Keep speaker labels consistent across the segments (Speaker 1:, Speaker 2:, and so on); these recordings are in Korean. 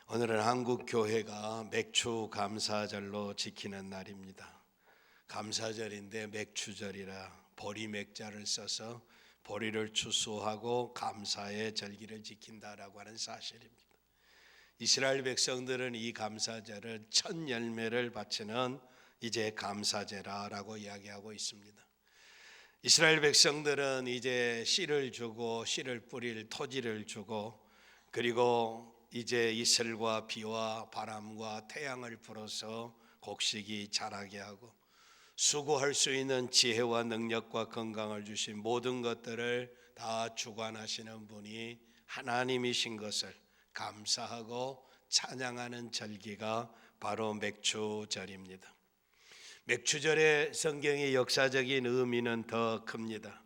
Speaker 1: 오늘은 한국 교회가 맥주 감사절로 지키는 날입니다. 감사절인데 맥주절이라 보리 맥자를 써서 보리를 추수하고 감사의 절기를 지킨다라고 하는 사실입니다. 이스라엘 백성들은 이 감사절을 첫 열매를 바치는 이제 감사제라라고 이야기하고 있습니다. 이스라엘 백성들은 이제 씨를 주고 씨를 뿌릴 토지를 주고 그리고 이제 이슬과 비와 바람과 태양을 불어서 곡식이 자라게 하고 수고할 수 있는 지혜와 능력과 건강을 주신 모든 것들을 다 주관하시는 분이 하나님이신 것을 감사하고 찬양하는 절기가 바로 맥주절입니다. 맥주절의 성경의 역사적인 의미는 더 큽니다.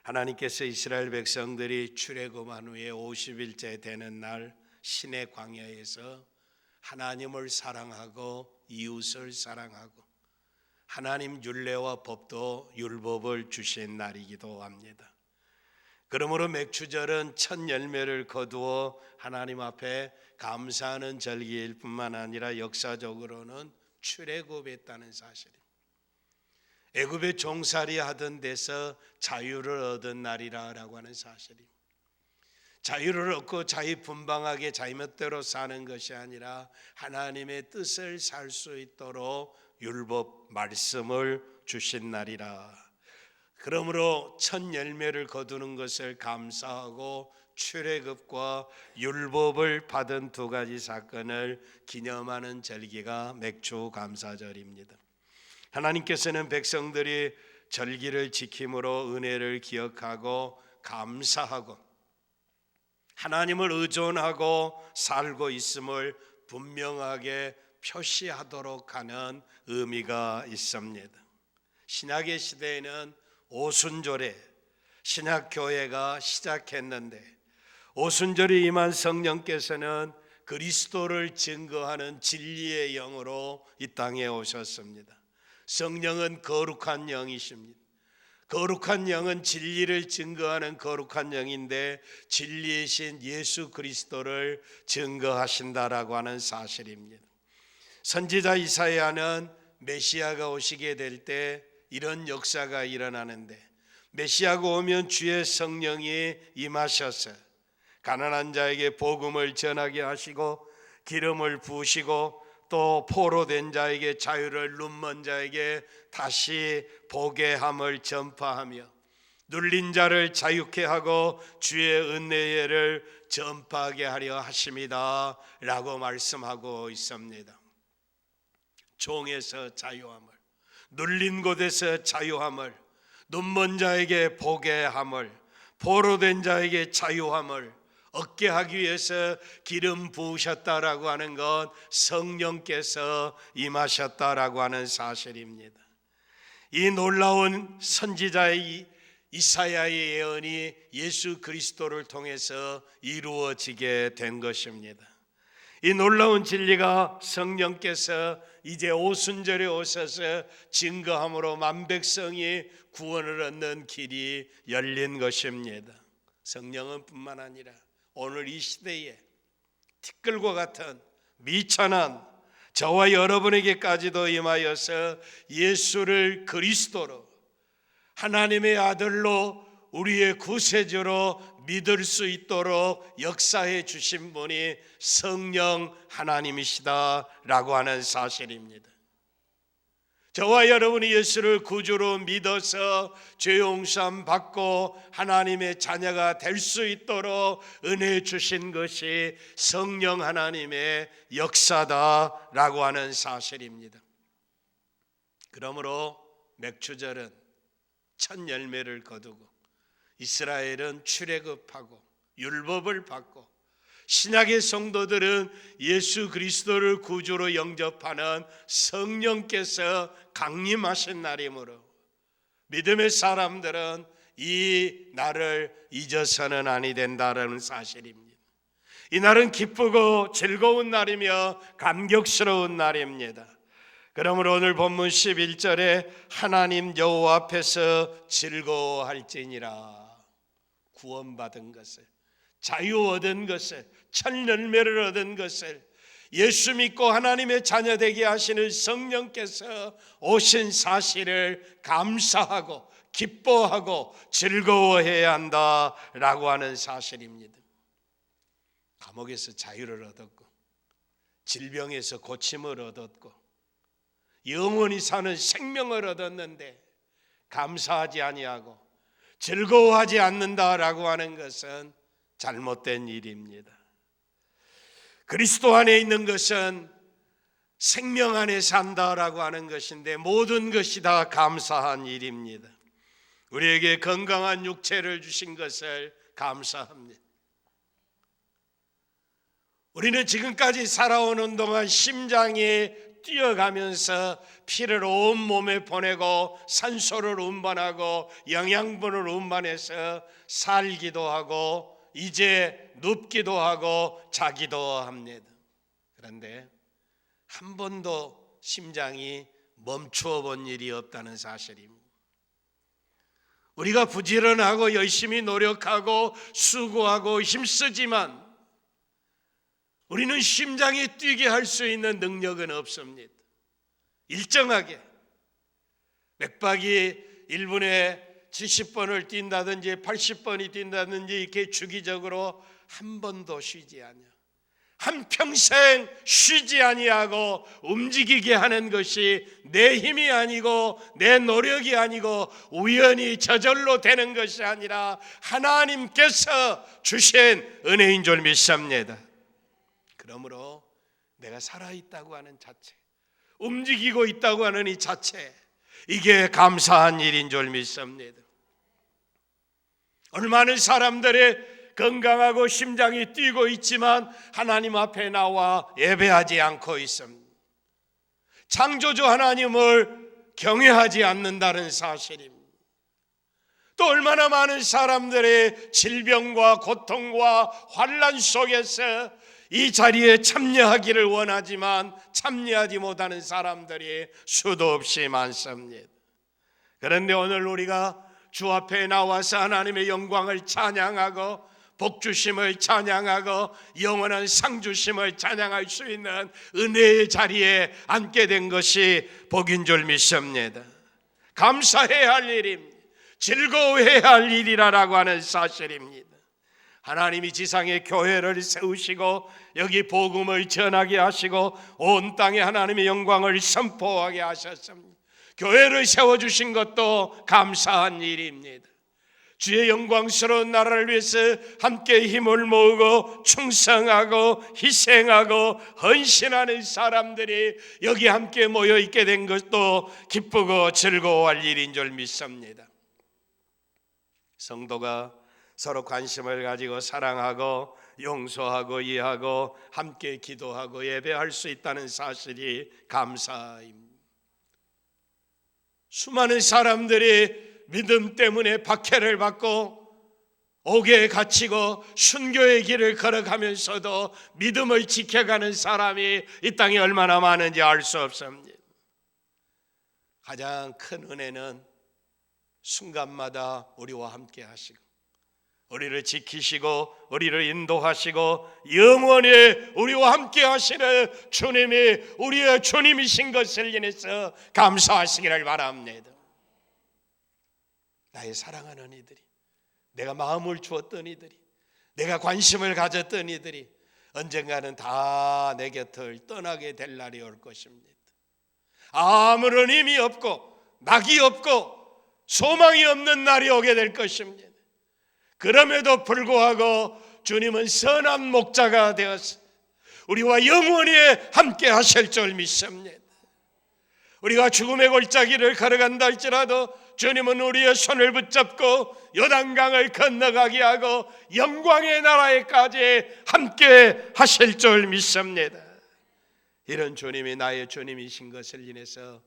Speaker 1: 하나님께서 이스라엘 백성들이 출애굽한 후에 50일째 되는 날 신의 광야에서 하나님을 사랑하고 이웃을 사랑하고 하나님 율례와 법도 율법을 주신 날이기도 합니다. 그러므로 맥주절은 첫 열매를 거두어 하나님 앞에 감사하는 절기일 뿐만 아니라 역사적으로는 출애굽했다는 사실입니다. 애굽에 종살이 하던 데서 자유를 얻은 날이라고 하는 사실입니다. 자유를 얻고 자유분방하게 자기 멋대로 사는 것이 아니라 하나님의 뜻을 살 수 있도록 율법 말씀을 주신 날이라. 그러므로 첫 열매를 거두는 것을 감사하고 출애굽과 율법을 받은 두 가지 사건을 기념하는 절기가 맥주 감사절입니다. 하나님께서는 백성들이 절기를 지킴으로 은혜를 기억하고 감사하고 하나님을 의존하고 살고 있음을 분명하게 표시하도록 하는 의미가 있습니다. 신약의 시대에는 오순절에 신약교회가 시작했는데 오순절이 임한 성령께서는 그리스도를 증거하는 진리의 영으로 이 땅에 오셨습니다. 성령은 거룩한 영이십니다. 거룩한 영은 진리를 증거하는 거룩한 영인데 진리이신 예수 그리스도를 증거하신다라고 하는 사실입니다. 선지자 이사야는 메시아가 오시게 될 때 이런 역사가 일어나는데 메시아가 오면 주의 성령이 임하셔서 가난한 자에게 복음을 전하게 하시고 기름을 부으시고 또 포로된 자에게 자유를 눈먼 자에게 다시 보게 함을 전파하며 눌린 자를 자유케 하고 주의 은혜를 전파하게 하려 하심이다 라고 말씀하고 있습니다. 종에서 자유함을, 눌린 곳에서 자유함을, 눈먼 자에게 보게 함을, 포로된 자에게 자유함을 얻게 하기 위해서 기름 부으셨다라고 하는 건 성령께서 임하셨다라고 하는 사실입니다. 이 놀라운 선지자의 이사야의 예언이 예수 그리스도를 통해서 이루어지게 된 것입니다. 이 놀라운 진리가 성령께서 이제 오순절에 오셔서 증거함으로 만백성이 구원을 얻는 길이 열린 것입니다. 성령은 뿐만 아니라 오늘 이 시대에 티끌과 같은 미천한 저와 여러분에게까지도 임하여서 예수를 그리스도로 하나님의 아들로 우리의 구세주로 믿을 수 있도록 역사해 주신 분이 성령 하나님이시다라고 하는 사실입니다. 저와 여러분이 예수를 구주로 믿어서 죄 용서함 받고 하나님의 자녀가 될 수 있도록 은혜 주신 것이 성령 하나님의 역사다라고 하는 사실입니다. 그러므로 맥주절은 첫 열매를 거두고 이스라엘은 출애굽하고 율법을 받고 신약의 성도들은 예수 그리스도를 구주로 영접하는 성령께서 강림하신 날이므로 믿음의 사람들은 이 날을 잊어서는 아니 된다는 사실입니다. 이 날은 기쁘고 즐거운 날이며 감격스러운 날입니다. 그러므로 오늘 본문 11절에 하나님 여호와 앞에서 즐거워할지니라. 구원받은 것을, 자유 얻은 것을, 첫 열매를 얻은 것을, 예수 믿고 하나님의 자녀 되게 하시는 성령께서 오신 사실을 감사하고 기뻐하고 즐거워해야 한다라고 하는 사실입니다. 감옥에서 자유를 얻었고 질병에서 고침을 얻었고 영원히 사는 생명을 얻었는데 감사하지 아니하고 즐거워하지 않는다라고 하는 것은 잘못된 일입니다. 그리스도 안에 있는 것은 생명 안에 산다라고 하는 것인데 모든 것이 다 감사한 일입니다. 우리에게 건강한 육체를 주신 것을 감사합니다. 우리는 지금까지 살아오는 동안 심장이 뛰어가면서 피를 온 몸에 보내고 산소를 운반하고 영양분을 운반해서 살기도 하고 이제 눕기도 하고 자기도 합니다. 그런데 한 번도 심장이 멈추어 본 일이 없다는 사실입니다. 우리가 부지런하고 열심히 노력하고 수고하고 힘쓰지만 우리는 심장이 뛰게 할 수 있는 능력은 없습니다. 일정하게 맥박이 1분에 70번을 뛴다든지 80번이 뛴다든지 이렇게 주기적으로 한 번도 쉬지 아니하, 한평생 쉬지 아니하고 움직이게 하는 것이 내 힘이 아니고 내 노력이 아니고 우연히 저절로 되는 것이 아니라 하나님께서 주신 은혜인 줄 믿습니다. 그러므로 내가 살아있다고 하는 자체, 움직이고 있다고 하는 이 자체, 이게 감사한 일인 줄 믿습니다. 오늘 많은 사람들이 건강하고 심장이 뛰고 있지만 하나님 앞에 나와 예배하지 않고 있습니다. 창조주 하나님을 경외하지 않는다는 사실입니다. 또 얼마나 많은 사람들이 질병과 고통과 환난 속에서 이 자리에 참여하기를 원하지만 참여하지 못하는 사람들이 수도 없이 많습니다. 그런데 오늘 우리가 주 앞에 나와서 하나님의 영광을 찬양하고 복주심을 찬양하고 영원한 상주심을 찬양할 수 있는 은혜의 자리에 앉게 된 것이 복인 줄 믿습니다. 감사해야 할 일입니다. 즐거워해야 할 일이라고 하는 사실입니다. 하나님이 지상에 교회를 세우시고 여기 복음을 전하게 하시고 온 땅에 하나님의 영광을 선포하게 하셨습니다. 교회를 세워주신 것도 감사한 일입니다. 주의 영광스러운 나라를 위해서 함께 힘을 모으고 충성하고 희생하고 헌신하는 사람들이 여기 함께 모여 있게 된 것도 기쁘고 즐거워할 일인 줄 믿습니다. 성도가 서로 관심을 가지고 사랑하고 용서하고 이해하고 함께 기도하고 예배할 수 있다는 사실이 감사입니다. 수많은 사람들이 믿음 때문에 박해를 받고 옥에 갇히고 순교의 길을 걸어가면서도 믿음을 지켜가는 사람이 이 땅에 얼마나 많은지 알 수 없습니다. 가장 큰 은혜는 순간마다 우리와 함께 하시고 우리를 지키시고 우리를 인도하시고 영원히 우리와 함께 하시는 주님이 우리의 주님이신 것을 인해서 감사하시기를 바랍니다. 나의 사랑하는 이들이, 내가 마음을 주었던 이들이, 내가 관심을 가졌던 이들이 언젠가는 다 내 곁을 떠나게 될 날이 올 것입니다. 아무런 힘이 없고 낙이 없고 소망이 없는 날이 오게 될 것입니다. 그럼에도 불구하고 주님은 선한 목자가 되어서 우리와 영원히 함께 하실 줄 믿습니다. 우리가 죽음의 골짜기를 걸어간다 할지라도 주님은 우리의 손을 붙잡고 요단강을 건너가게 하고 영광의 나라에까지 함께 하실 줄 믿습니다. 이런 주님이 나의 주님이신 것을 인해서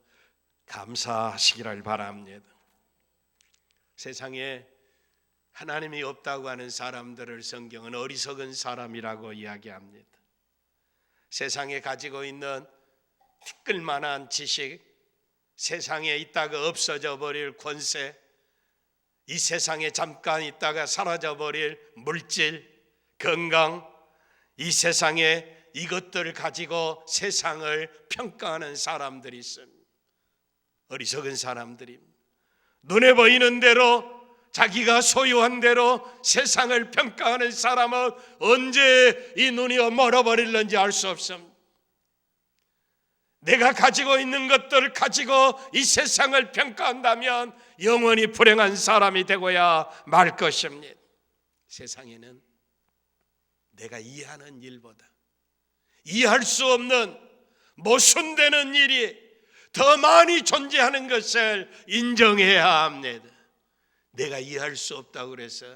Speaker 1: 감사하시기를 바랍니다. 세상에 하나님이 없다고 하는 사람들을 성경은 어리석은 사람이라고 이야기합니다. 세상에 가지고 있는 티끌만한 지식, 세상에 있다가 없어져 버릴 권세, 이 세상에 잠깐 있다가 사라져 버릴 물질, 건강, 이 세상에 이것들을 가지고 세상을 평가하는 사람들이 있습니다. 어리석은 사람들이 눈에 보이는 대로 자기가 소유한 대로 세상을 평가하는 사람은 언제 이 눈이 멀어버릴는지 알 수 없습니다. 내가 가지고 있는 것들을 가지고 이 세상을 평가한다면 영원히 불행한 사람이 되고야 말 것입니다. 세상에는 내가 이해하는 일보다 이해할 수 없는 모순되는 일이 더 많이 존재하는 것을 인정해야 합니다. 내가 이해할 수 없다고 그래서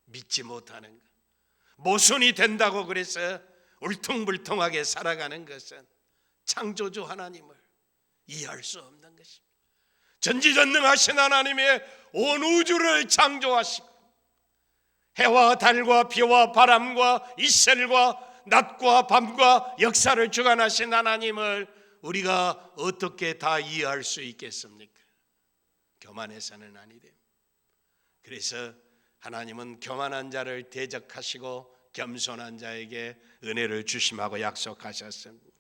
Speaker 1: 믿지 못하는 것, 모순이 된다고 그래서 울퉁불퉁하게 살아가는 것은 창조주 하나님을 이해할 수 없는 것입니다. 전지전능하신 하나님의 온 우주를 창조하시고 해와 달과 비와 바람과 이슬과 낮과 밤과 역사를 주관하신 하나님을 우리가 어떻게 다 이해할 수 있겠습니까? 교만해서는 아니 됩니다. 그래서 하나님은 교만한 자를 대적하시고 겸손한 자에게 은혜를 주심하고 약속하셨습니다.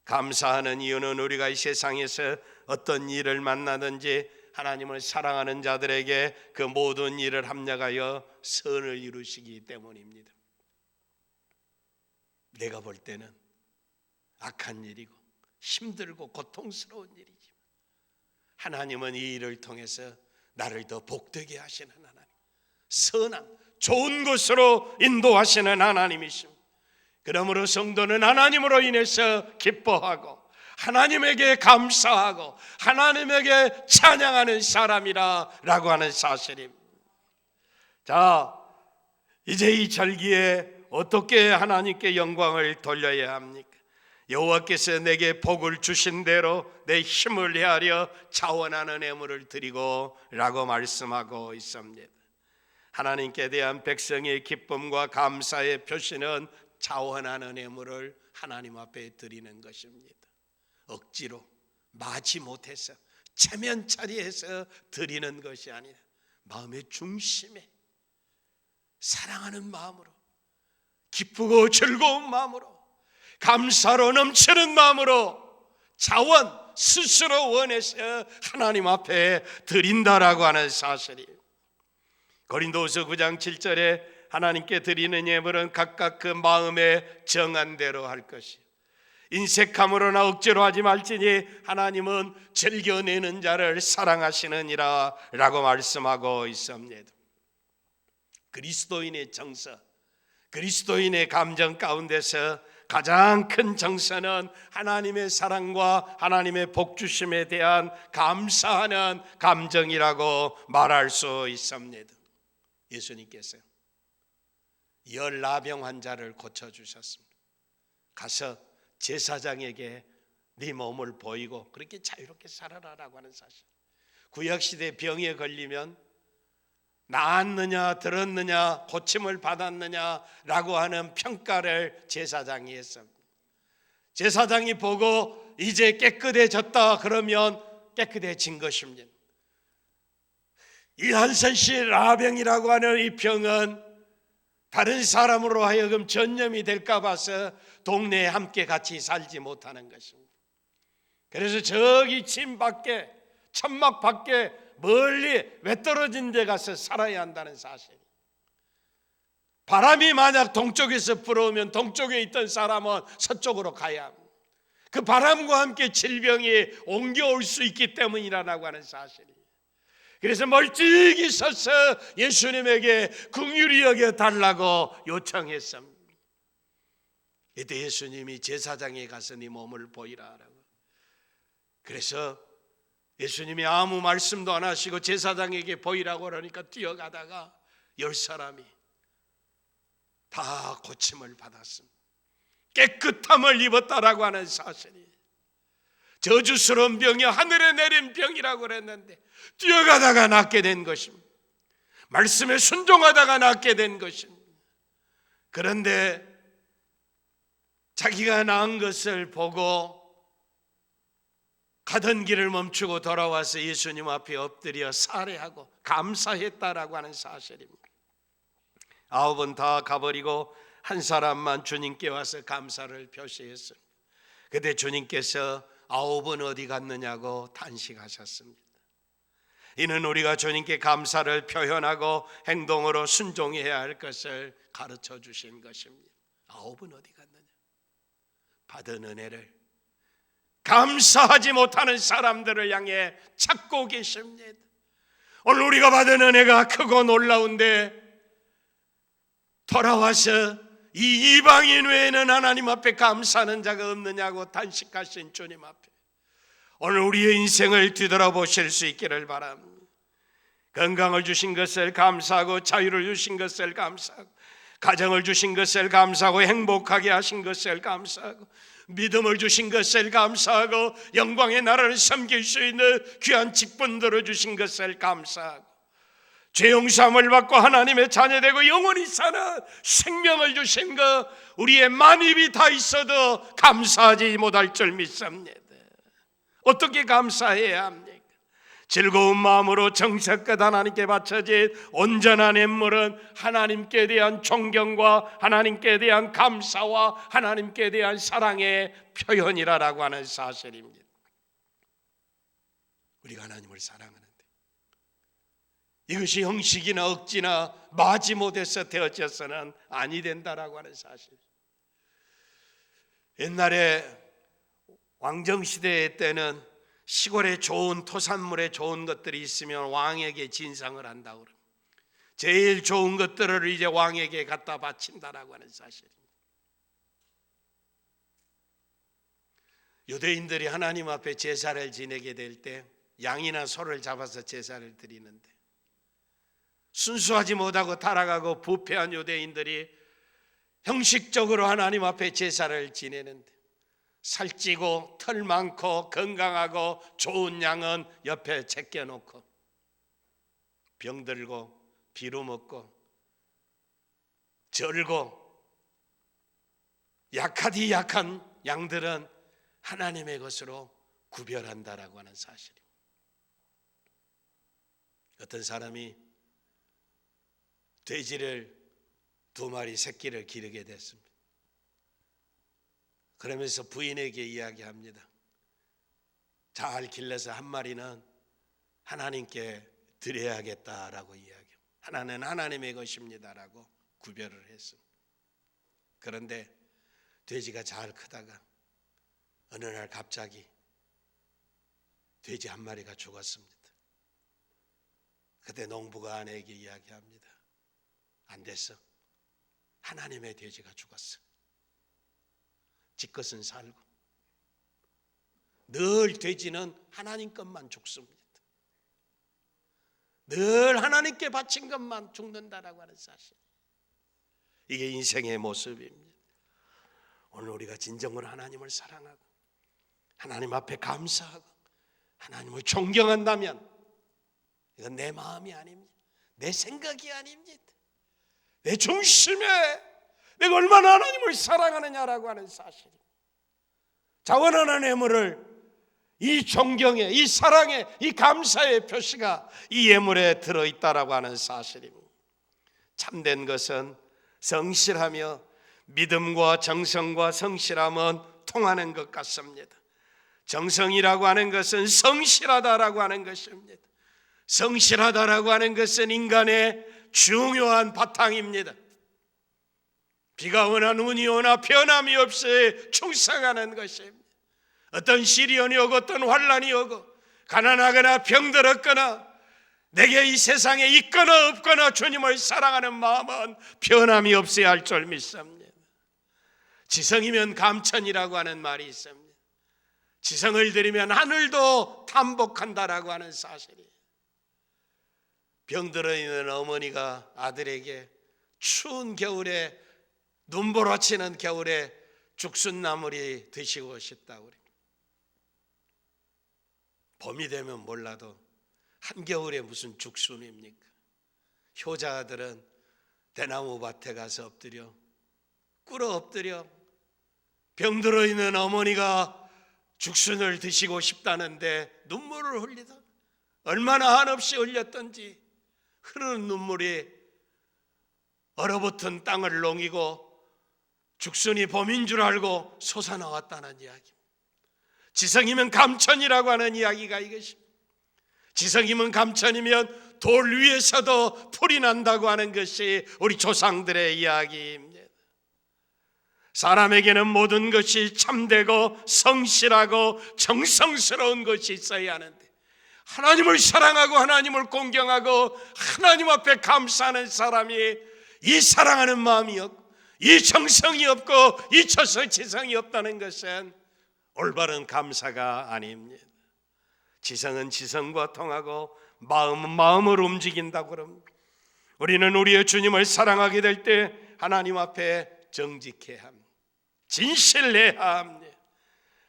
Speaker 1: 감사하는 이유는 우리가 이 세상에서 어떤 일을 만나든지 하나님을 사랑하는 자들에게 그 모든 일을 합력하여 선을 이루시기 때문입니다. 내가 볼 때는 악한 일이고 힘들고 고통스러운 일이지만 하나님은 이 일을 통해서 나를 더 복되게 하시는 하나님, 선한 좋은 곳으로 인도하시는 하나님이십니다. 그러므로 성도는 하나님으로 인해서 기뻐하고 하나님에게 감사하고 하나님에게 찬양하는 사람이라고 하는 사실입니다. 자, 이제 이 절기에 어떻게 하나님께 영광을 돌려야 합니까? 여호와께서 내게 복을 주신 대로 내 힘을 헤아려 자원하는 예물을 드리고 라고 말씀하고 있습니다. 하나님께 대한 백성의 기쁨과 감사의 표시는 자원하는 예물을 하나님 앞에 드리는 것입니다. 억지로 마지 못해서 체면차리해서 드리는 것이 아니라 마음의 중심에 사랑하는 마음으로, 기쁘고 즐거운 마음으로, 감사로 넘치는 마음으로 자원 스스로 원해서 하나님 앞에 드린다라고 하는 사실이에요. 고린도후서 9장 7절에 하나님께 드리는 예물은 각각 그 마음에 정한 대로 할 것이요 인색함으로나 억지로 하지 말지니 하나님은 즐겨내는 자를 사랑하시느니라 라고 말씀하고 있습니다. 그리스도인의 정서, 그리스도인의 감정 가운데서 가장 큰 정서는 하나님의 사랑과 하나님의 복주심에 대한 감사하는 감정이라고 말할 수 있습니다. 예수님께서 열나병 환자를 고쳐주셨습니다. 가서 제사장에게 네 몸을 보이고 그렇게 자유롭게 살아라라고 하는 사실. 구약시대 병에 걸리면 나았느냐 들었느냐 고침을 받았느냐라고 하는 평가를 제사장이 했습니다. 제사장이 보고 이제 깨끗해졌다 그러면 깨끗해진 것입니다. 이 한센시 라병이라고 하는 이 병은 다른 사람으로 하여금 전염이 될까 봐서 동네에 함께 같이 살지 못하는 것입니다. 그래서 저기 침 밖에 천막 밖에 멀리 외떨어진 데 가서 살아야 한다는 사실. 바람이 만약 동쪽에서 불어오면 동쪽에 있던 사람은 서쪽으로 가야 합니다. 그 바람과 함께 질병이 옮겨올 수 있기 때문이라고 하는 사실이. 그래서 멀찍이 서서 예수님에게 긍휼히 여겨 달라고 요청했습니다. 이때 예수님이 제사장에 가서 네 몸을 보이라라고. 그래서 예수님이 아무 말씀도 안 하시고 제사장에게 보이라고 그러니까 뛰어가다가 10사람이 다 고침을 받았습니다. 깨끗함을 입었다라고 하는 사실이. 저주스러운 병이 하늘에 내린 병이라고 그랬는데 뛰어가다가 낫게 된 것입니다. 말씀에 순종하다가 낫게 된 것입니다. 그런데 자기가 나은 것을 보고 가던 길을 멈추고 돌아와서 예수님 앞에 엎드려 살해하고 감사했다라고 하는 사실입니다. 9은 다 가버리고 한 사람만 주님께 와서 감사를 표시했습니다. 그때 주님께서 9은 어디 갔느냐고 단식하셨습니다. 이는 우리가 주님께 감사를 표현하고 행동으로 순종해야 할 것을 가르쳐 주신 것입니다. 9은 어디 갔느냐? 받은 은혜를 감사하지 못하는 사람들을 향해 찾고 계십니다. 오늘 우리가 받은 은혜가 크고 놀라운데 돌아와서 이 이방인 외에는 하나님 앞에 감사하는 자가 없느냐고 단식하신 주님 앞에 오늘 우리의 인생을 뒤돌아보실 수 있기를 바랍니다. 건강을 주신 것을 감사하고, 자유를 주신 것을 감사하고, 가정을 주신 것을 감사하고, 행복하게 하신 것을 감사하고, 믿음을 주신 것을 감사하고, 영광의 나라를 섬길 수 있는 귀한 직분들을 주신 것을 감사하고, 죄 용서함을 받고 하나님의 자녀되고 영원히 사는 생명을 주신 것, 우리의 만입이 다 있어도 감사하지 못할 줄 믿습니다. 어떻게 감사해야 합니까? 즐거운 마음으로 정성껏 하나님께 바쳐진 온전한 뇌물은 하나님께 대한 존경과 하나님께 대한 감사와 하나님께 대한 사랑의 표현이라고 하는 사실입니다. 우리가 하나님을 사랑하는데 이것이 형식이나 억지나 마지못해서 되어져서는 아니 된다라고 하는 사실. 옛날에 왕정시대 때는 시골에 좋은 토산물에 좋은 것들이 있으면 왕에게 진상을 한다고 그럽니다. 제일 좋은 것들을 이제 왕에게 갖다 바친다라고 하는 사실입니다. 유대인들이 하나님 앞에 제사를 지내게 될 때 양이나 소를 잡아서 제사를 드리는데 순수하지 못하고 타락하고 부패한 유대인들이 형식적으로 하나님 앞에 제사를 지내는데 살찌고 털 많고 건강하고 좋은 양은 옆에 제껴놓고 병들고 비루먹고 절고 약하디 약한 양들은 하나님의 것으로 구별한다라고 하는 사실입니다. 어떤 사람이 돼지를 2마리 새끼를 기르게 됐습니다. 그러면서 부인에게 이야기합니다. 잘 길러서 1마리는 하나님께 드려야겠다라고 이야기합니다. 하나는 하나님의 것입니다라고 구별을 했습니다. 그런데 돼지가 잘 크다가 어느 날 갑자기 돼지 1마리가 죽었습니다. 그때 농부가 아내에게 이야기합니다. 안 됐어. 하나님의 돼지가 죽었어. 지 것은 살고. 늘 돼지는 하나님 것만 죽습니다. 늘 하나님께 바친 것만 죽는다라고 하는 사실. 이게 인생의 모습입니다. 오늘 우리가 진정으로 하나님을 사랑하고 하나님 앞에 감사하고 하나님을 존경한다면 이건 내 마음이 아닙니다. 내 생각이 아닙니다. 내 중심에 내가 얼마나 하나님을 사랑하느냐라고 하는 사실입니다. 자원하는 예물을 이 존경에, 이 사랑에, 이 감사의 표시가 이 예물에 들어있다라고 하는 사실입니다. 참된 것은 성실하며 믿음과 정성과 성실함은 통하는 것 같습니다. 정성이라고 하는 것은 성실하다라고 하는 것입니다. 성실하다라고 하는 것은 인간의 중요한 바탕입니다. 비가 오나 눈이 오나 변함이 없이 충성하는 것입니다. 어떤 시련이 오고 어떤 환난이 오고 가난하거나 병들었거나 내게 이 세상에 있거나 없거나 주님을 사랑하는 마음은 변함이 없어야 할 줄 믿습니다. 지성이면 감천이라고 하는 말이 있습니다. 지성을 들이면 하늘도 탐복한다라고 하는 사실이. 병들어 있는 어머니가 아들에게 추운 겨울에 눈보라치는 겨울에 죽순나물이 드시고 싶다고 그래요. 봄이 되면 몰라도 한겨울에 무슨 죽순입니까? 효자들은 대나무 밭에 가서 엎드려 꿇어 엎드려 병들어 있는 어머니가 죽순을 드시고 싶다는데 눈물을 흘리다 얼마나 한없이 흘렸던지 흐르는 눈물이 얼어붙은 땅을 농이고 죽순이 봄인 줄 알고 솟아나왔다는 이야기. 지성이면 감천이라고 하는 이야기가 이것입니다. 지성이면 감천이면 돌 위에서도 풀이 난다고 하는 것이 우리 조상들의 이야기입니다. 사람에게는 모든 것이 참되고 성실하고 정성스러운 것이 있어야 하는데, 하나님을 사랑하고 하나님을 공경하고 하나님 앞에 감사하는 사람이 이 사랑하는 마음이 없고 이 정성이 없고 이 지성이 없다는 것은 올바른 감사가 아닙니다. 지성은 지성과 통하고 마음은 마음으로 움직인다고 그럽니다. 우리는 우리의 주님을 사랑하게 될 때 하나님 앞에 정직해야 합니다. 진실해야 합니다.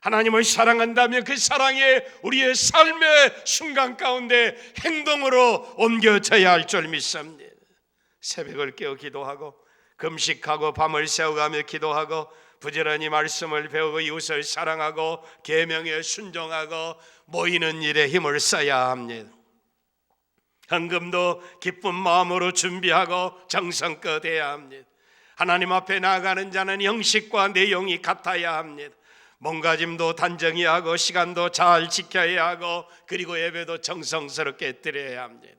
Speaker 1: 하나님을 사랑한다면 그 사랑이 우리의 삶의 순간 가운데 행동으로 옮겨져야 할 줄 믿습니다. 새벽을 깨어 기도하고 금식하고 밤을 새워가며 기도하고 부지런히 말씀을 배우고 이웃을 사랑하고 계명에 순종하고 모이는 일에 힘을 써야 합니다. 헌금도 기쁜 마음으로 준비하고 정성껏 해야 합니다. 하나님 앞에 나아가는 자는 형식과 내용이 같아야 합니다. 몸가짐도 단정히 하고 시간도 잘 지켜야 하고 그리고 예배도 정성스럽게 드려야 합니다.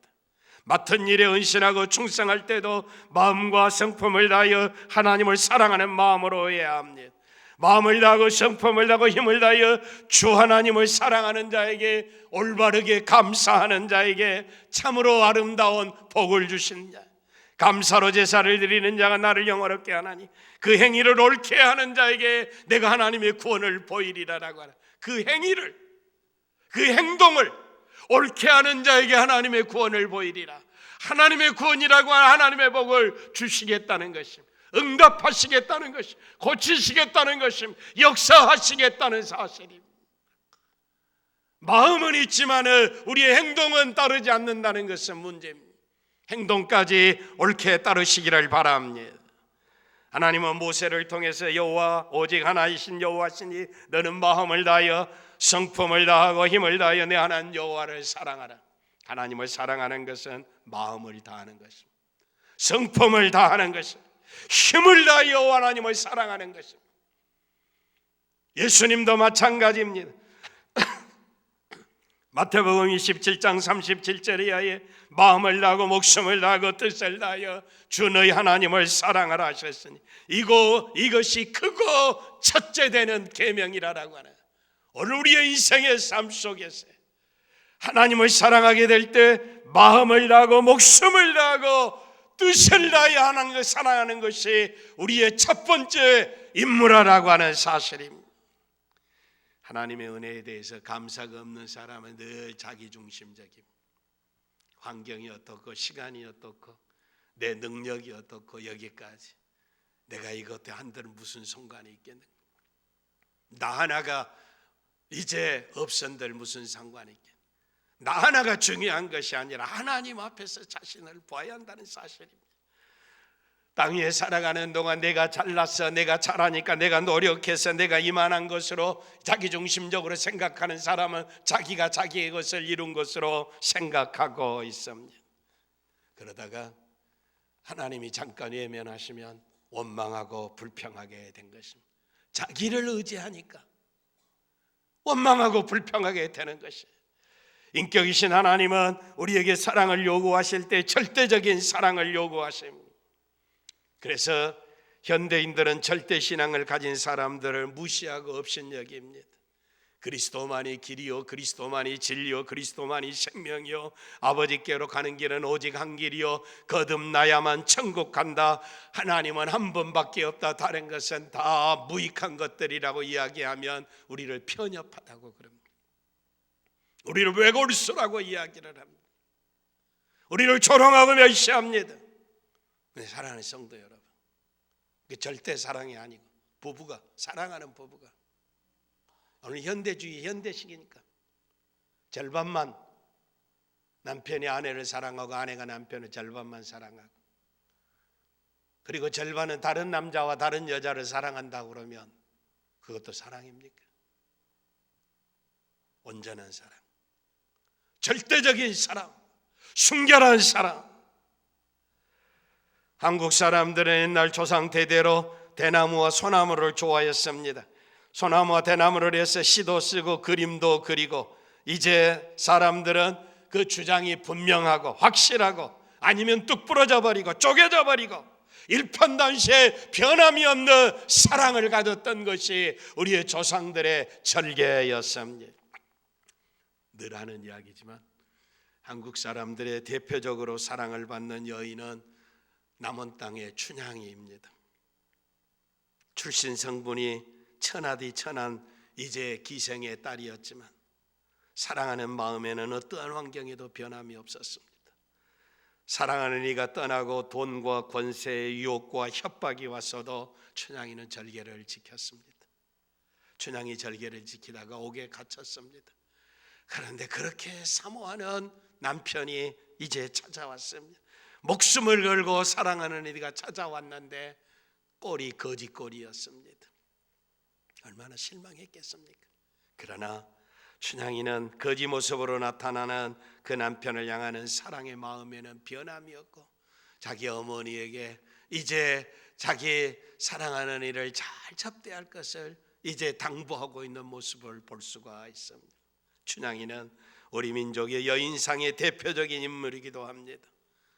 Speaker 1: 맡은 일에 헌신하고 충성할 때도 마음과 성품을 다하여 하나님을 사랑하는 마음으로 해야 합니다. 마음을 다하고 성품을 다하고 힘을 다하여 주 하나님을 사랑하는 자에게 올바르게 감사하는 자에게 참으로 아름다운 복을 주신 자, 감사로 제사를 드리는 자가 나를 영화롭게 하나니 그 행위를 옳게 하는 자에게 내가 하나님의 구원을 보이리라라고 하는 그 행위를, 그 행동을 옳게 하는 자에게 하나님의 구원을 보이리라. 하나님의 구원이라고 하는 하나님의 복을 주시겠다는 것입니다. 응답하시겠다는 것입니다. 고치시겠다는 것입니다. 역사하시겠다는 사실입니다. 마음은 있지만 우리의 행동은 따르지 않는다는 것은 문제입니다. 행동까지 옳게 따르시기를 바랍니다. 하나님은 모세를 통해서 여호와 오직 하나이신 여호와시니 너는 마음을 다하여 성품을 다하고 힘을 다하여 내 하나님 여호와를 사랑하라. 하나님을 사랑하는 것은 마음을 다하는 것입니다. 성품을 다하는 것입니다. 힘을 다하여 여호와 하나님을 사랑하는 것입니다. 예수님도 마찬가지입니다. 마태복음 27장 37절에 하여 마음을 다하고 목숨을 다하고 뜻을 다하여 주 너희 하나님을 사랑하라 하셨으니 이것이 크고 첫째 되는 계명이라고 하는, 오늘 우리의 인생의 삶 속에서 하나님을 사랑하게 될 때 마음을 다하고 목숨을 다하고 뜻을 다하여 하나님을 사랑하는 것이 우리의 첫 번째 임무라고 하는 사실입니다. 하나님의 은혜에 대해서 감사가 없는 사람은 늘 자기중심적입니다. 환경이 어떻고 시간이 어떻고 내 능력이 어떻고 여기까지 내가 이것에 한들 무슨 상관이 있겠는가, 나 하나가 이제 없은들 무슨 상관이 있겠는가, 나 하나가 중요한 것이 아니라 하나님 앞에서 자신을 보아야 한다는 사실입니다. 땅 위에 살아가는 동안 내가 잘났어, 내가 잘하니까, 내가 노력해서 내가 이만한 것으로 자기중심적으로 생각하는 사람은 자기가 자기의 것을 이룬 것으로 생각하고 있습니다. 그러다가 하나님이 잠깐 외면하시면 원망하고 불평하게 된 것입니다. 자기를 의지하니까 원망하고 불평하게 되는 것이에요. 인격이신 하나님은 우리에게 사랑을 요구하실 때 절대적인 사랑을 요구하십니다. 그래서 현대인들은 절대신앙을 가진 사람들을 무시하고 업신여깁니다. 그리스도만이 길이요 그리스도만이 진리요 그리스도만이 생명이요 아버지께로 가는 길은 오직 한 길이요 거듭나야만 천국 간다. 하나님은 한 분밖에 없다. 다른 것은 다 무익한 것들이라고 이야기하면 우리를 편협하다고 그럽니다. 우리를 외골수라고 이야기를 합니다. 우리를 조롱하고 멸시합니다. 사랑하는 성도 여러분, 절대 사랑이 아니고 부부가 사랑하는 부부가, 오늘 현대주의 현대식이니까 절반만 남편이 아내를 사랑하고 아내가 남편을 절반만 사랑하고, 그리고 절반은 다른 남자와 다른 여자를 사랑한다고 그러면 그것도 사랑입니까? 온전한 사랑, 절대적인 사랑, 순결한 사랑. 한국 사람들은 옛날 조상 대대로 대나무와 소나무를 좋아했습니다. 소나무와 대나무를 해서 시도 쓰고 그림도 그리고, 이제 사람들은 그 주장이 분명하고 확실하고 아니면 뚝 부러져 버리고 쪼개져 버리고 일편단시에 변함이 없는 사랑을 가졌던 것이 우리의 조상들의 절개였습니다. 늘 하는 이야기지만 한국 사람들의 대표적으로 사랑을 받는 여인은 남원 땅의 춘향이입니다. 출신 성분이 천하디 천한 이제 기생의 딸이었지만 사랑하는 마음에는 어떠한 환경에도 변함이 없었습니다. 사랑하는 이가 떠나고 돈과 권세의 유혹과 협박이 왔어도 춘향이는 절개를 지켰습니다. 춘향이 절개를 지키다가 옥에 갇혔습니다. 그런데 그렇게 사모하는 남편이 이제 찾아왔습니다. 목숨을 걸고 사랑하는 이가 찾아왔는데 꼴이 거지꼴이었습니다. 얼마나 실망했겠습니까? 그러나 춘향이는 거지 모습으로 나타나는 그 남편을 향하는 사랑의 마음에는 변함이 없고 자기 어머니에게 이제 자기 사랑하는 이를 잘 접대할 것을 이제 당부하고 있는 모습을 볼 수가 있습니다. 춘향이는 우리 민족의 여인상의 대표적인 인물이기도 합니다.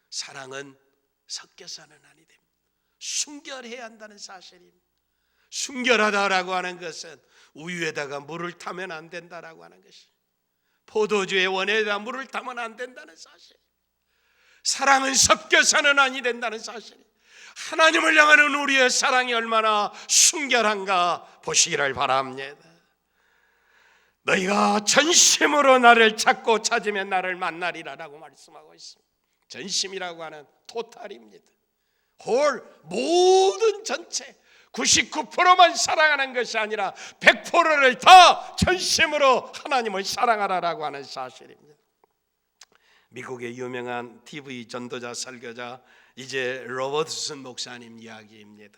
Speaker 1: 사랑은 섞여서는 아니 됩니다. 순결해야 한다는 사실입니다. 순결하다라고 하는 것은 우유에다가 물을 타면 안 된다라고 하는 것이, 포도주의 원에다가 물을 타면 안 된다는 사실, 사랑은 섞여서는 아니 된다는 사실, 하나님을 향하는 우리의 사랑이 얼마나 순결한가 보시기를 바랍니다. 너희가 전심으로 나를 찾고 찾으면 나를 만나리라라고 말씀하고 있습니다. 전심이라고 하는 토탈입니다. 모든 전체 99%만 사랑하는 것이 아니라 100%를 다 전심으로 하나님을 사랑하라라고 하는 사실입니다. 미국의 유명한 TV 전도자 설교자 이제 로버트슨 목사님 이야기입니다.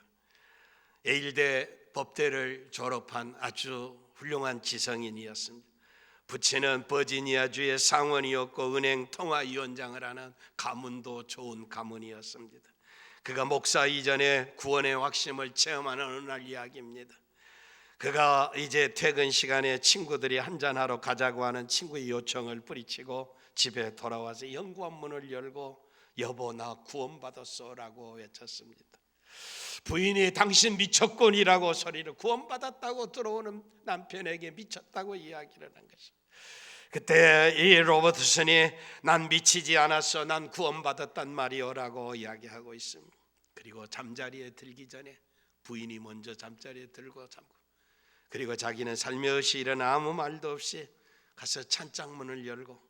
Speaker 1: 예일대 법대를 졸업한 아주 훌륭한 지성인이었습니다. 부친은 버지니아주의 상원이었고 은행 통화위원장을 하는 가문도 좋은 가문이었습니다. 그가 목사 이전에 구원의 확심을 체험하는 어느 날 이야기입니다. 그가 이제 퇴근 시간에 친구들이 한잔하러 가자고 하는 친구의 요청을 뿌리치고 집에 돌아와서 현관문을 열고 여보 나 구원받았어 라고 외쳤습니다. 부인이 당신 미쳤군이라고 소리를, 구원받았다고 들어오는 남편에게 미쳤다고 이야기를 한 것입니다. 그때 이 로버트슨이 난 미치지 않았어, 난 구원받았단 말이오라고 이야기하고 있습니다. 그리고 잠자리에 들기 전에 부인이 먼저 잠자리에 들고 잠고, 그리고 자기는 살며시 일어나 아무 말도 없이 가서 찬장문을 열고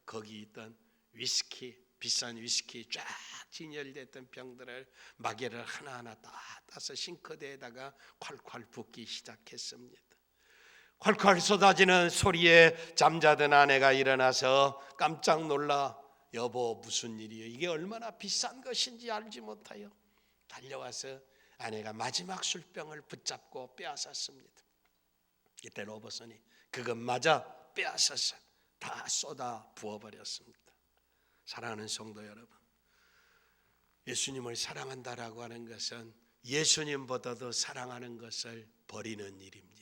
Speaker 1: 거기 있던 위스키, 비싼 위스키 쫙 진열됐던 병들을 마개를 하나하나 다 따서 싱크대에다가 콸콸 붓기 시작했습니다. 콸콸 쏟아지는 소리에 잠자던 아내가 일어나서 깜짝 놀라 여보 무슨 일이에요? 이게 얼마나 비싼 것인지 알지 못하여 달려와서 아내가 마지막 술병을 붙잡고 빼앗았습니다. 이때 로버슨이 그것마저 빼앗아서 다 쏟아 부어버렸습니다. 사랑하는 성도 여러분, 예수님을 사랑한다라고 하는 것은 예수님보다도 사랑하는 것을 버리는 일입니다.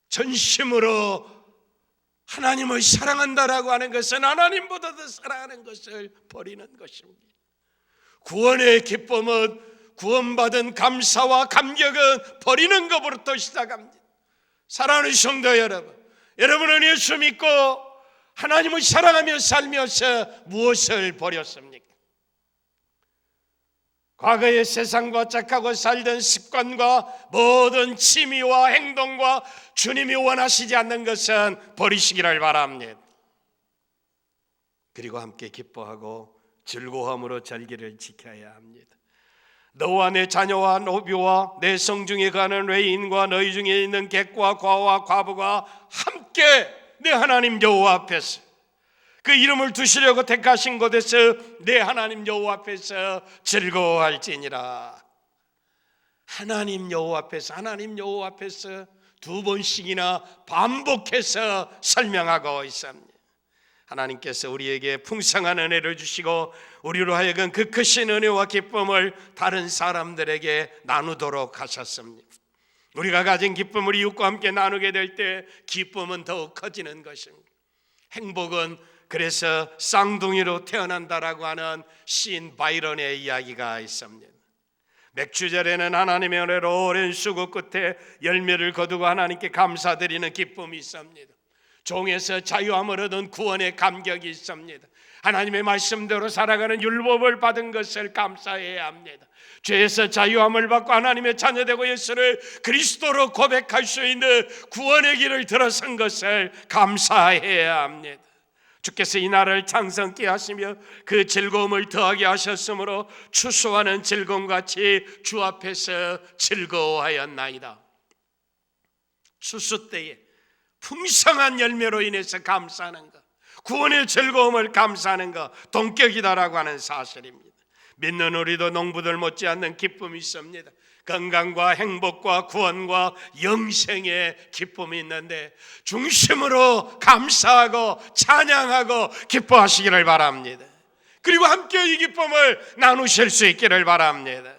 Speaker 1: 전심으로 하나님을 사랑한다라고 하는 것은 하나님보다도 사랑하는 것을 버리는 것입니다. 구원의 기쁨은, 구원받은 감사와 감격은 버리는 것부터 시작합니다. 사랑하는 성도 여러분, 여러분은 예수 믿고 하나님을 사랑하며 살면서 무엇을 버렸습니까? 과거의 세상과 착하고 살던 습관과 모든 취미와 행동과 주님이 원하시지 않는 것은 버리시기를 바랍니다. 그리고 함께 기뻐하고 즐거움으로 절기를 지켜야 합니다. 너와 내 자녀와 노비와 내 성중에 가는 외인과 너희 중에 있는 객과 과와 과부가 함께 내 하나님 여호와 앞에서 그 이름을 두시려고 택하신 곳에서 내 하나님 여호와 앞에서 즐거워할지니라. 하나님 여호와 앞에서 두 번씩이나 반복해서 설명하고 있습니다. 하나님께서 우리에게 풍성한 은혜를 주시고 우리로 하여금 그 크신 은혜와 기쁨을 다른 사람들에게 나누도록 하셨습니다. 우리가 가진 기쁨을 이웃과 함께 나누게 될 때 기쁨은 더욱 커지는 것입니다. 행복은 그래서 쌍둥이로 태어난다라고 하는 시인 바이런의 이야기가 있습니다. 맥주절에는 하나님의 은혜로 오랜 수고 끝에 열매를 거두고 하나님께 감사드리는 기쁨이 있습니다. 종에서 자유함을 얻은 구원의 감격이 있습니다. 하나님의 말씀대로 살아가는 율법을 받은 것을 감사해야 합니다. 죄에서 자유함을 받고 하나님의 자녀되고 예수를 그리스도로 고백할 수 있는 구원의 길을 들어선 것을 감사해야 합니다. 주께서 이 날을 창성케 하시며 그 즐거움을 더하게 하셨으므로 추수하는 즐거움같이 주 앞에서 즐거워하였나이다. 추수 때에 풍성한 열매로 인해서 감사하는 것, 구원의 즐거움을 감사하는 것 동격이다라고 하는 사실입니다. 믿는 우리도 농부들 못지않는 기쁨이 있습니다. 건강과 행복과 구원과 영생의 기쁨이 있는데 중심으로 감사하고 찬양하고 기뻐하시기를 바랍니다. 그리고 함께 이 기쁨을 나누실 수 있기를 바랍니다.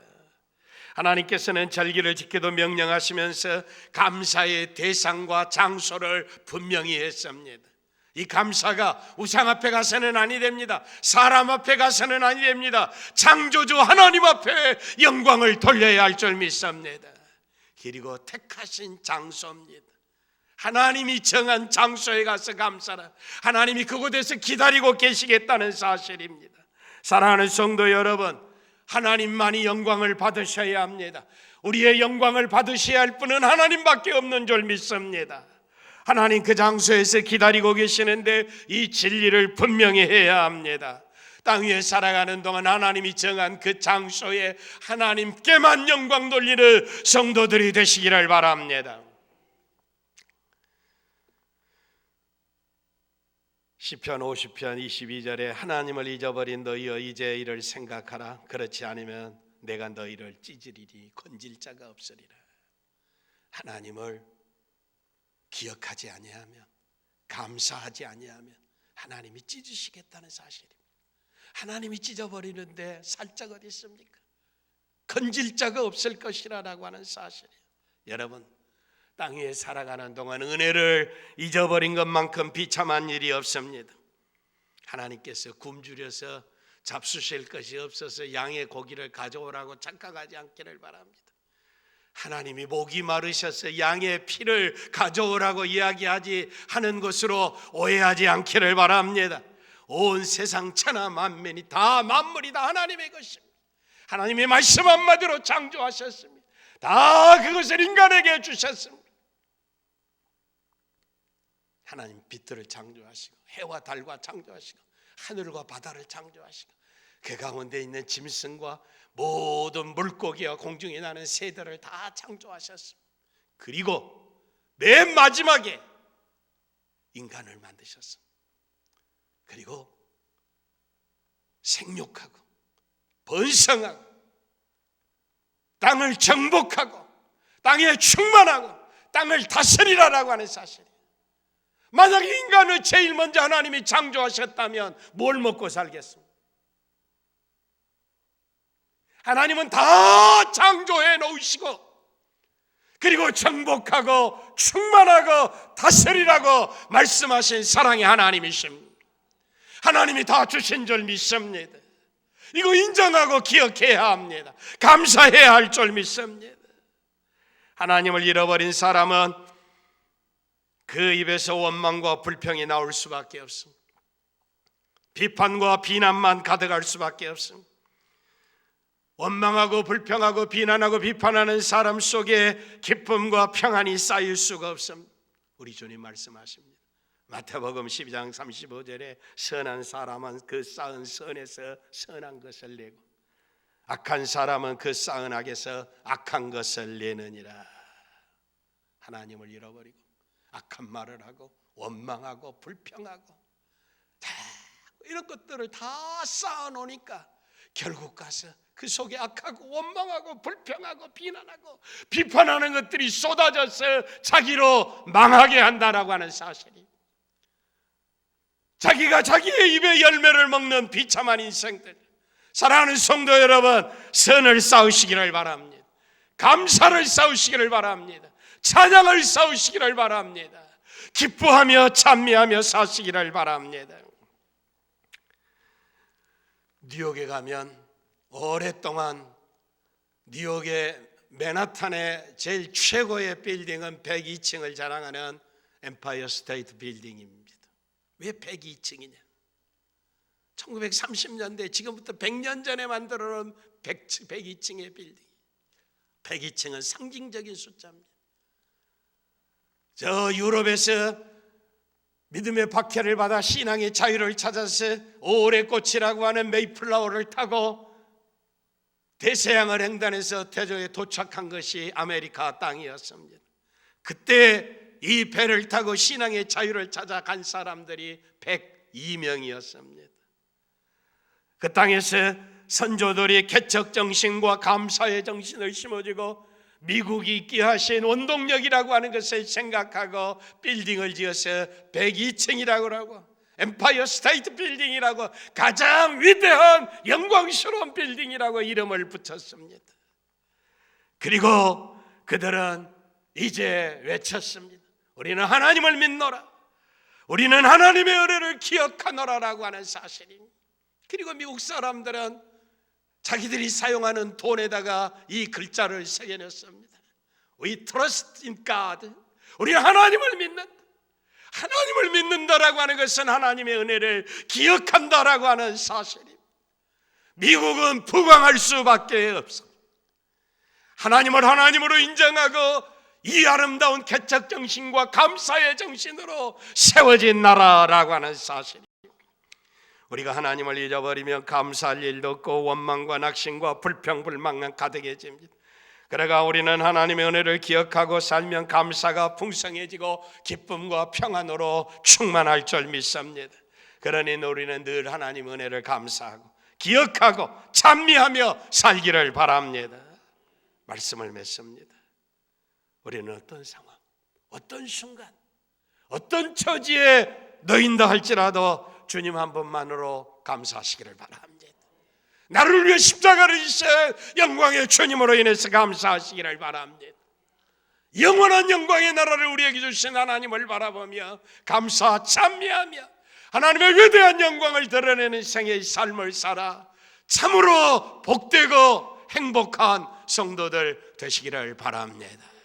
Speaker 1: 하나님께서는 절기를 지키도 명령하시면서 감사의 대상과 장소를 분명히 했습니다. 이 감사가 우상 앞에 가서는 아니 됩니다. 사람 앞에 가서는 아니 됩니다. 창조주 하나님 앞에 영광을 돌려야 할 줄 믿습니다. 그리고 택하신 장소입니다. 하나님이 정한 장소에 가서 감사라. 하나님이 그곳에서 기다리고 계시겠다는 사실입니다. 사랑하는 성도 여러분, 하나님만이 영광을 받으셔야 합니다. 우리의 영광을 받으셔야 할 분은 하나님밖에 없는 줄 믿습니다. 하나님 그 장소에서 기다리고 계시는데 이 진리를 분명히 해야 합니다. 땅 위에 살아가는 동안 하나님이 정한 그 장소에 하나님께만 영광 돌리는 성도들이 되시기를 바랍니다. 시편 50편 22절에 하나님을 잊어버린 너희여 이제 이를 생각하라. 그렇지 않으면 내가 너희를 찢으리니 건질 자가 없으리라. 하나님을 기억하지 아니하면, 감사하지 아니하면 하나님이 찢으시겠다는 사실입니다. 하나님이 찢어버리는데 살 자가 어디 있습니까? 건질 자가 없을 것이라고 하는 사실이에요. 여러분, 땅 위에 살아가는 동안 은혜를 잊어버린 것만큼 비참한 일이 없습니다. 하나님께서 굶주려서 잡수실 것이 없어서 양의 고기를 가져오라고 착각하지 않기를 바랍니다. 하나님이 목이 마르셔서 양의 피를 가져오라고 이야기하지 하는 것으로 오해하지 않기를 바랍니다. 온 세상 천하 만면이 다 만물이 다 하나님의 것입니다. 하나님의 말씀 한마디로 창조하셨습니다. 다 그것을 인간에게 주셨습니다. 하나님 빛들을 창조하시고 해와 달과 창조하시고 하늘과 바다를 창조하시고 그 가운데 있는 짐승과 모든 물고기와 공중에 나는 새들을 다 창조하셨습니다. 그리고 맨 마지막에 인간을 만드셨습니다. 그리고 생육하고 번성하고 땅을 정복하고 땅에 충만하고 땅을 다스리라라고 하는 사실이에요. 만약에 인간을 제일 먼저 하나님이 창조하셨다면 뭘 먹고 살겠습니까? 하나님은 다 창조해 놓으시고 그리고 정복하고 충만하고 다스리라고 말씀하신 사랑의 하나님이십니다. 하나님이 다 주신 줄 믿습니다. 이거 인정하고 기억해야 합니다. 감사해야 할 줄 믿습니다. 하나님을 잃어버린 사람은 그 입에서 원망과 불평이 나올 수밖에 없습니다. 비판과 비난만 가득할 수밖에 없습니다. 원망하고 불평하고 비난하고 비판하는 사람 속에 기쁨과 평안이 쌓일 수가 없습니다. 우리 주님 말씀하십니다. 마태복음 12장 35절에 선한 사람은 그 쌓은 선에서 선한 것을 내고 악한 사람은 그 쌓은 악에서 악한 것을 내느니라. 하나님을 잃어버리고 악한 말을 하고 원망하고 불평하고 다 이런 것들을 다 쌓아놓으니까 결국 가서 그 속에 악하고 원망하고 불평하고 비난하고 비판하는 것들이 쏟아져서 자기로 망하게 한다라고 하는 사실이. 자기가 자기의 입에 열매를 먹는 비참한 인생들. 사랑하는 성도 여러분, 선을 쌓으시기를 바랍니다. 감사를 쌓으시기를 바랍니다. 찬양을 쌓으시기를 바랍니다. 기뻐하며 찬미하며 사시기를 바랍니다. 뉴욕에 가면 오랫동안 뉴욕의 맨하탄의 제일 최고의 빌딩은 102층을 자랑하는 엠파이어 스테이트 빌딩입니다. 왜 102층이냐? 1930년대 지금부터 100년 전에 만들어 놓은 102층의 빌딩. 102층은 상징적인 숫자입니다. 저 유럽에서 믿음의 박해를 받아 신앙의 자유를 찾아서 오래 꽃이라고 하는 메이플라워를 타고 대서양을 횡단해서 대조에 도착한 것이 아메리카 땅이었습니다. 그때 이 배를 타고 신앙의 자유를 찾아간 사람들이 102명이었습니다. 그 땅에서 선조들이 개척 정신과 감사의 정신을 심어주고 미국이 있게 하신 원동력이라고 하는 것을 생각하고 빌딩을 지어서 102층이라고 하고 엠파이어 스테이트 빌딩이라고 가장 위대한 영광스러운 빌딩이라고 이름을 붙였습니다. 그리고 그들은 이제 외쳤습니다. 우리는 하나님을 믿노라. 우리는 하나님의 은혜를 기억하노라라고 하는 사실입니다. 그리고 미국 사람들은 자기들이 사용하는 돈에다가 이 글자를 새겨냈습니다. We trust in God. 우리는 하나님을 믿는다. 하나님을 믿는다라고 하는 것은 하나님의 은혜를 기억한다라고 하는 사실입니다. 미국은 부강할 수밖에 없습니다. 하나님을 하나님으로 인정하고 이 아름다운 개척 정신과 감사의 정신으로 세워진 나라라고 하는 사실입니다. 우리가 하나님을 잊어버리면 감사할 일도 없고 원망과 낙심과 불평불만만 가득해집니다. 그러나 우리는 하나님의 은혜를 기억하고 살면 감사가 풍성해지고 기쁨과 평안으로 충만할 줄 믿습니다. 그러니 우리는 늘 하나님의 은혜를 감사하고 기억하고 찬미하며 살기를 바랍니다. 말씀을 맺습니다. 우리는 어떤 상황, 어떤 순간, 어떤 처지에 놓인다 할지라도 주님 한 분만으로 감사하시기를 바랍니다. 나를 위해 십자가를 지신 영광의 주님으로 인해서 감사하시기를 바랍니다. 영원한 영광의 나라를 우리에게 주신 하나님을 바라보며 감사 찬미하며 하나님의 위대한 영광을 드러내는 생의 삶을 살아 참으로 복되고 행복한 성도들 되시기를 바랍니다.